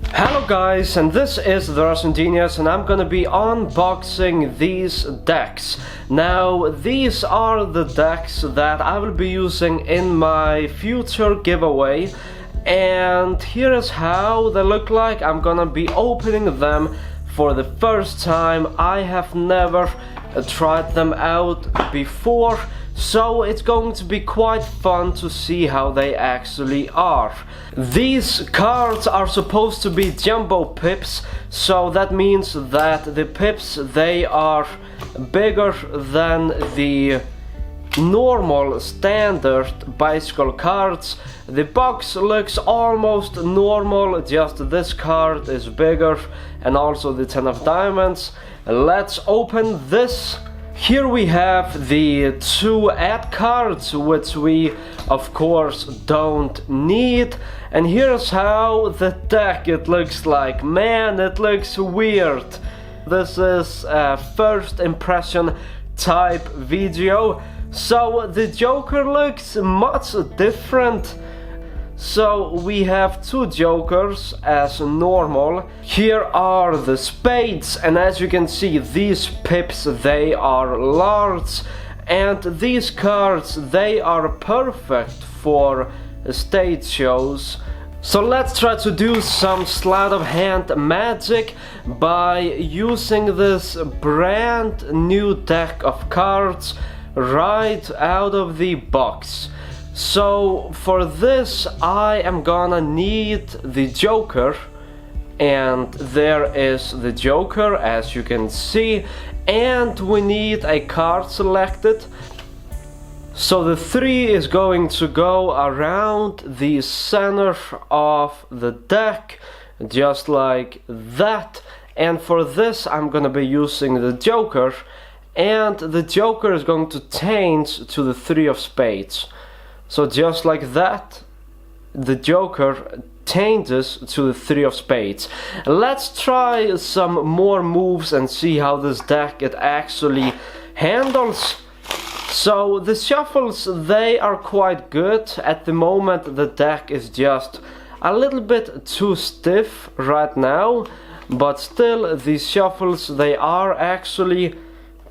Hello guys, and this is TheRussianGenius, and I'm gonna be unboxing these decks. Now, these are the decks that I will be using in my future giveaway, and here is how they look like. I'm gonna be opening them for the first time. I have never tried them out before, so it's going to be quite fun to see how they actually are. These cards are supposed to be jumbo pips, so that means that the pips, they are bigger than the normal standard bicycle cards. The box looks almost normal, just this card is bigger, and also the 10 of diamonds. Let's open this. Here we have the two ad cards, which we of course don't need, and here's how the deck it looks like. Man, it looks weird. This is a first impression type video, so the Joker looks much different. So we have two Jokers as normal. Here are the spades, and as you can see, these pips, they are large, and these cards, they are perfect for stage shows. So let's try to do some sleight of hand magic by using this brand new deck of cards right out of the box. So for this I am gonna need the Joker, and there is the Joker as you can see, and we need a card selected. So the 3 is going to go around the center of the deck, just like that. And for this I'm gonna be using the Joker, and the Joker is going to change to the 3 of spades. So just like that, the Joker changes to the 3 of spades. Let's try some more moves and see how this deck it actually handles. So the shuffles, they are quite good. At the moment the deck is just a little bit too stiff right now, but still the shuffles, they are actually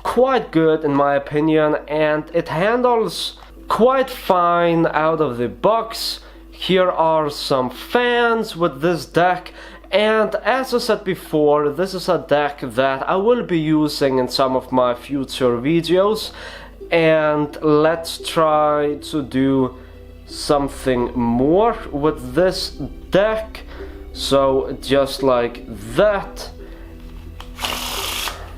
quite good in my opinion, and it handles quite fine out of the box. Here are some fans with this deck, and as I said before, this is a deck that I will be using in some of my future videos. And let's try to do something more with this deck. So just like that.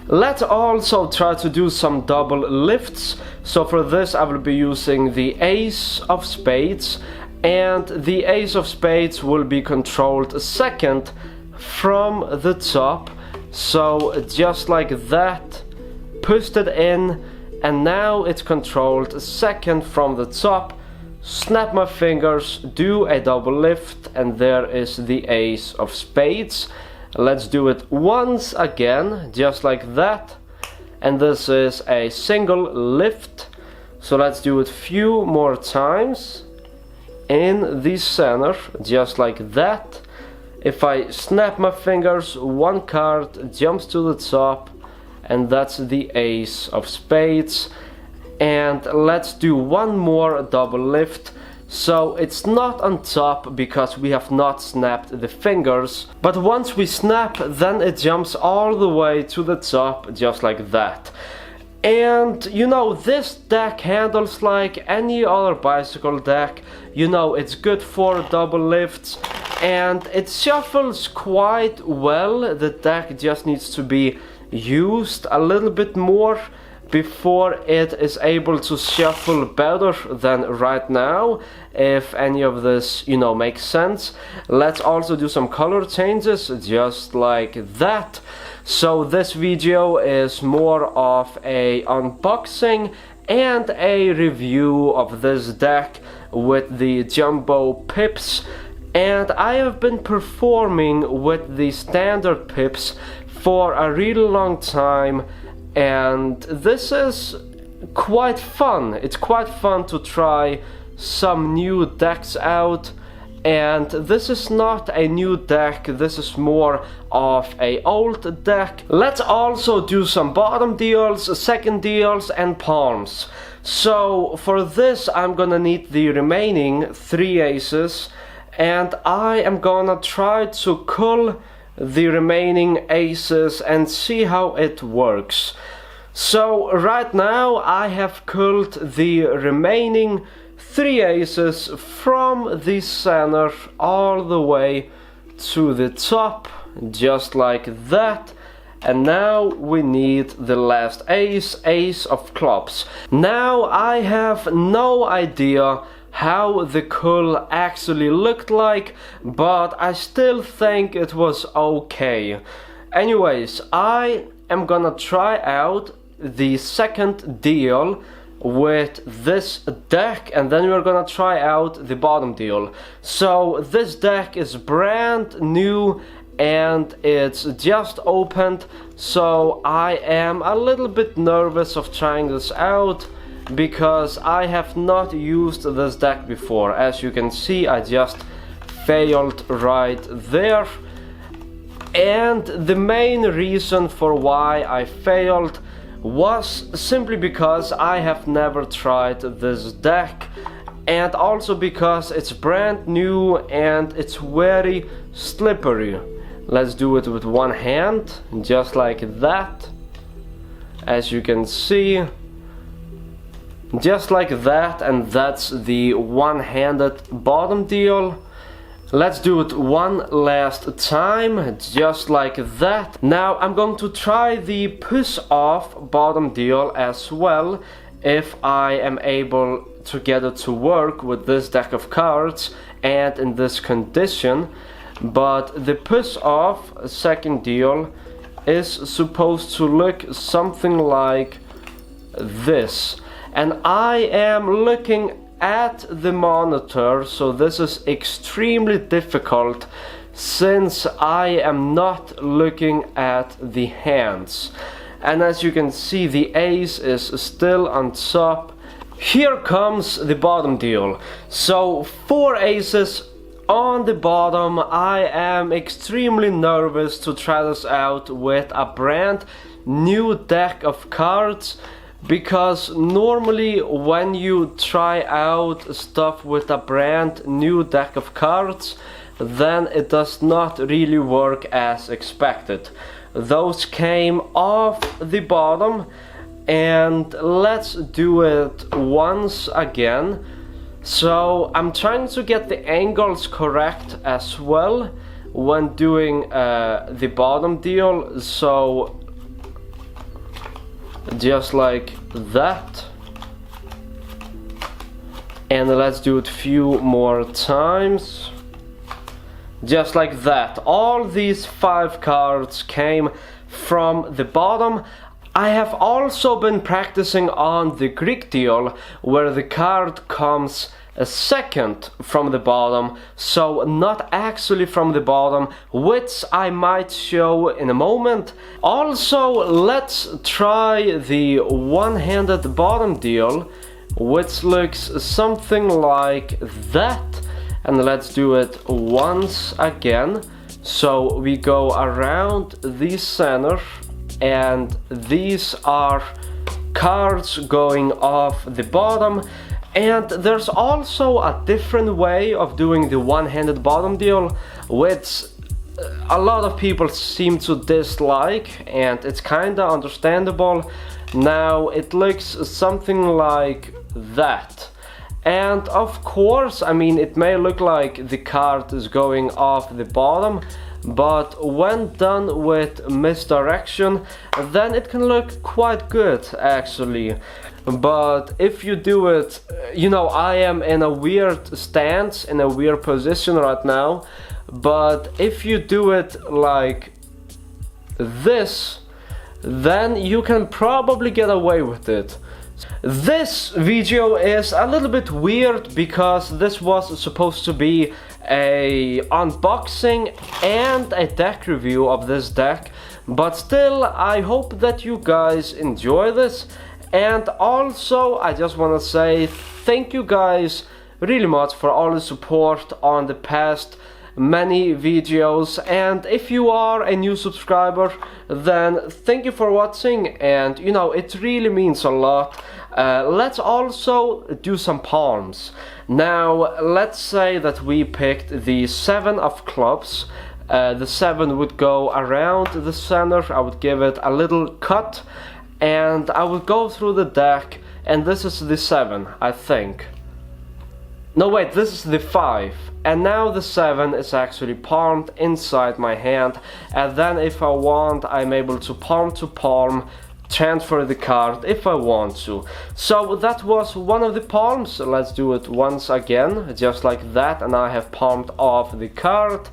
Let's also try to do some double lifts. So for this I will be using the Ace of Spades, and the Ace of Spades will be controlled second from the top. So just like that, pushed it in, and now it's controlled second from the top. Snap my fingers, do a double lift, and there is the Ace of Spades. Let's do it once again, just like that, and this is a single lift. So let's do it few more times in the center, just like that. If I snap my fingers, one card jumps to the top, and that's the Ace of Spades. And let's do one more double lift. So it's not on top because we have not snapped the fingers, but once we snap, then it jumps all the way to the top, just like that. And you know, this deck handles like any other bicycle deck. You know, it's good for double lifts, and it shuffles quite well. The deck just needs to be used a little bit more before it is able to shuffle better than right now, if any of this, you know, makes sense. Let's also do some color changes, just like that. So this video is more of a unboxing and a review of this deck with the jumbo pips, and I have been performing with the standard pips for a really long time, and this is quite fun. It's quite fun to try some new decks out, and this is not a new deck, this is more of a old deck. Let's also do some bottom deals, second deals, and palms. So for this I'm gonna need the remaining 3 aces, and I am gonna try to cull the remaining aces and see how it works. So right now I have culled the remaining 3 aces from the center all the way to the top, just like that. And now we need the last ace, ace of clubs. Now I have no idea how the cull actually looked like, but I still think it was okay. Anyways, I am gonna try out the second deal with this deck, and then we're gonna try out the bottom deal. So this deck is brand new and it's just opened, so I am a little bit nervous of trying this out because I have not used this deck before. As you can see, I just failed right there, and the main reason for why I failed was simply because I have never tried this deck, and also because it's brand new and it's very slippery. Let's do it with one hand, just like that. As you can see, just like that, and that's the one-handed bottom deal. Let's do it one last time, just like that. Now I'm going to try the push-off bottom deal as well, if I am able to get it to work with this deck of cards and in this condition. But the push-off second deal is supposed to look something like this. And I am looking at the monitor, so this is extremely difficult since I am not looking at the hands. And as you can see, the ace is still on top. Here comes the bottom deal. So 4 aces on the bottom. I am extremely nervous to try this out with a brand new deck of cards, because normally when you try out stuff with a brand new deck of cards, then it does not really work as expected. Those came off the bottom, and let's do it once again. So I'm trying to get the angles correct as well when doing the bottom deal, so just like that. And let's do it few more times, just like that. All these 5 cards came from the bottom. I have also been practicing on the Greek deal, where the card comes a second from the bottom, so not actually from the bottom, which I might show in a moment. Also, let's try the one-handed bottom deal, which looks something like that. And let's do it once again. So we go around the center, and these are cards going off the bottom. And there's also a different way of doing the one-handed bottom deal, which a lot of people seem to dislike, and it's kinda understandable. Now it looks something like that. And of course, I mean, it may look like the card is going off the bottom, but when done with misdirection, then it can look quite good actually. But if you do it, you know, I am in a weird stance, in a weird position right now, but if you do it like this, then you can probably get away with it. This video is a little bit weird because this was supposed to be a unboxing and a deck review of this deck, but still I hope that you guys enjoy this. And also I just want to say thank you guys really much for all the support on the past many videos, and if you are a new subscriber, then thank you for watching, and you know, it really means a lot. Let's also do some palms. Now let's say that we picked the 7 of clubs. The 7 would go around the center. I would give it a little cut, and I would go through the deck, and this is the 7, I think. No, wait, this is the 5, and now the 7 is actually palmed inside my hand, and then if I want, I'm able to palm transfer the card if I want to. So that was one of the palms. Let's do it once again, just like that, and I have palmed off the card.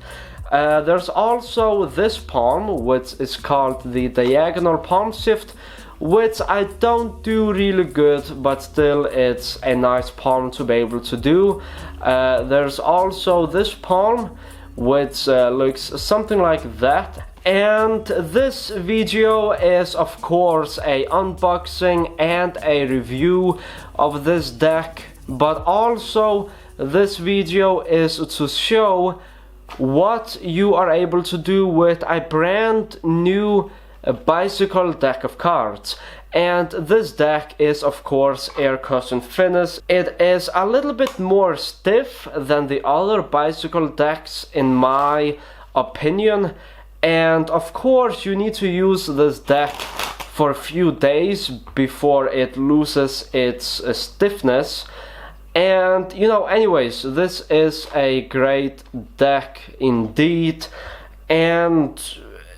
There's also this palm, which is called the diagonal palm shift, which I don't do really good, but still it's a nice palm to be able to do. There's also this palm, which looks something like that. And this video is of course a unboxing and a review of this deck, but also this video is to show what you are able to do with a brand new bicycle deck of cards. And this deck is of course air cushion finish. It is a little bit more stiff than the other bicycle decks in my opinion, and of course you need to use this deck for a few days before it loses its stiffness. And you know, anyways, this is a great deck indeed, and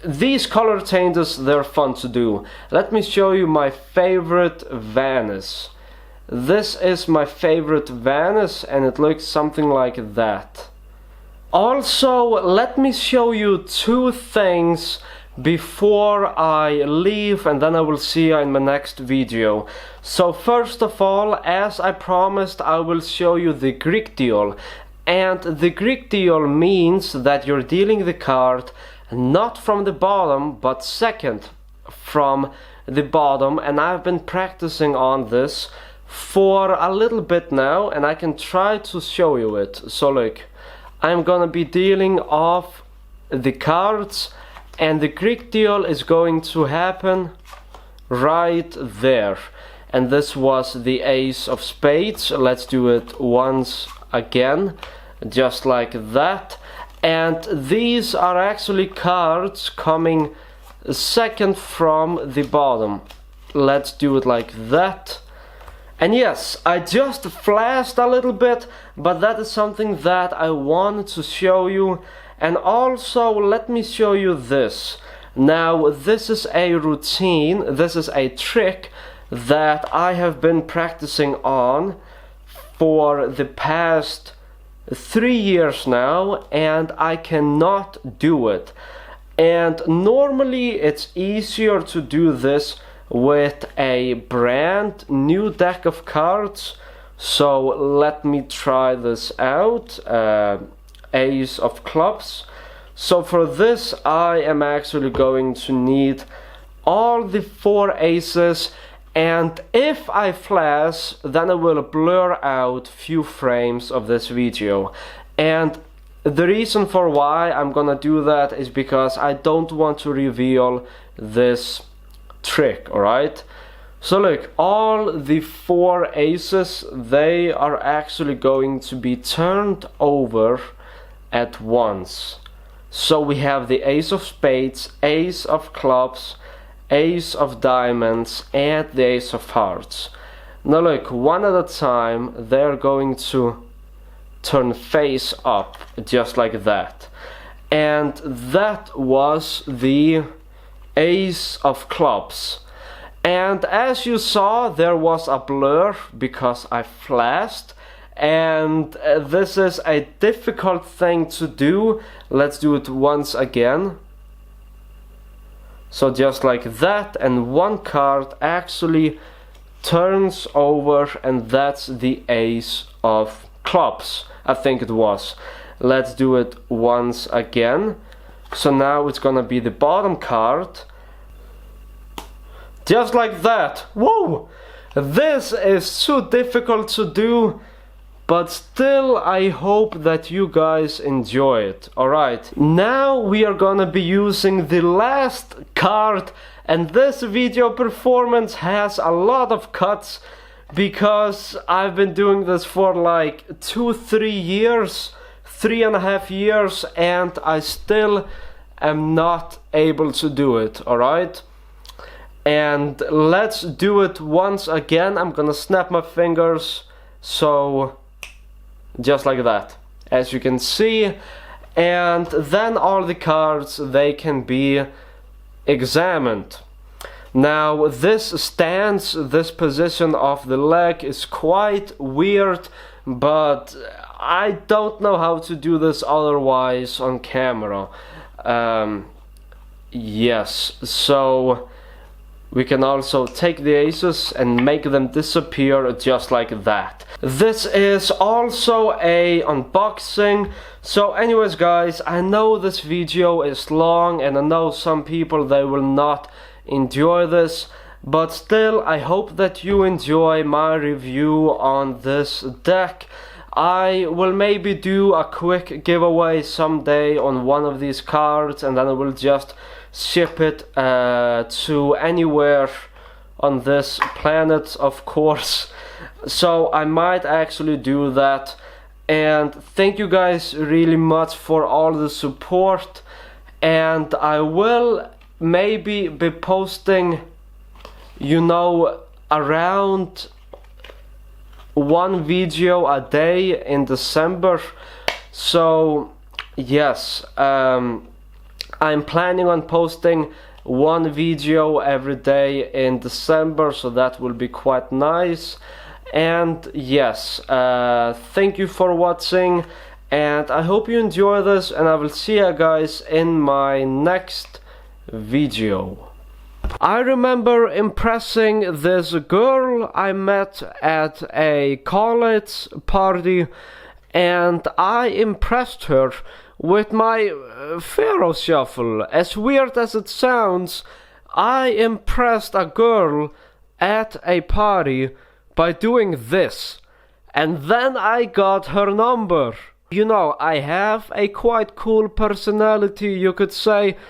these color changes, they're fun to do. Let me show you my favorite Vanish. This is my favorite Vanish, and it looks something like that. Also, let me show you 2 things before I leave, and then I will see you in my next video. So first of all, as I promised, I will show you the Greek deal. And the Greek deal means that you're dealing the card not from the bottom, but second from the bottom, and I've been practicing on this for a little bit now, and I can try to show you it. So look, I'm gonna be dealing off the cards, and the Greek deal is going to happen right there. And this was the Ace of Spades. Let's do it once again, just like that. And these are actually cards coming second from the bottom. Let's do it like that. And yes, I just flashed a little bit, but that is something that I wanted to show you. And also, let me show you this. Now, this is a routine, this is a trick that I have been practicing on for the past 3 years now, and I cannot do it. And normally it's easier to do this with a brand new deck of cards. So let me try this out. Ace of Clubs. So for this I am actually going to need all the 4 aces, and if I flash, then I will blur out few frames of this video. And the reason for why I'm gonna do that is because I don't want to reveal this trick, alright? So look, all the 4 aces, they are actually going to be turned over at once. So we have the Ace of Spades, Ace of Clubs, Ace of Diamonds, and the Ace of Hearts. Now look, one at a time, they're going to turn face up, just like that. And that was the Ace of Clubs. And as you saw, there was a blur because I flashed. And this is a difficult thing to do. Let's do it once again. So just like that, and one card actually turns over, and that's the Ace of Clubs, I think it was. Let's do it once again. So now it's gonna be the bottom card. Just like that. Whoa! This is so difficult to do. but still I hope that you guys enjoy it. Alright, now we are gonna be using the last card, and this video performance has a lot of cuts because I've been doing this for like 3 years, 3.5 years, and I still am not able to do it. Alright, and let's do it once again. I'm gonna snap my fingers, so just like that, as you can see, and then all the cards, they can be examined. Now this stance, this position of the leg is quite weird, but I don't know how to do this otherwise on camera. Yes, so we can also take the aces and make them disappear just like that. This is also a unboxing. So anyways guys, I know this video is long and I know some people, they will not enjoy this, but still I hope that you enjoy my review on this deck. I will maybe do a quick giveaway someday on one of these cards, and then I will just ship it to anywhere on this planet, of course. So I might actually do that. And thank you guys really much for all the support, and I will maybe be posting, you know, around 1 video a day in December. So yes, I'm planning on posting 1 video every day in December, so that will be quite nice. And yes, thank you for watching, and I hope you enjoy this, and I will see you guys in my next video. I remember impressing this girl I met at a college party, and I impressed her with my Pharaoh shuffle. As weird as it sounds, I impressed a girl at a party by doing this, and then I got her number. You know, I have a quite cool personality, you could say,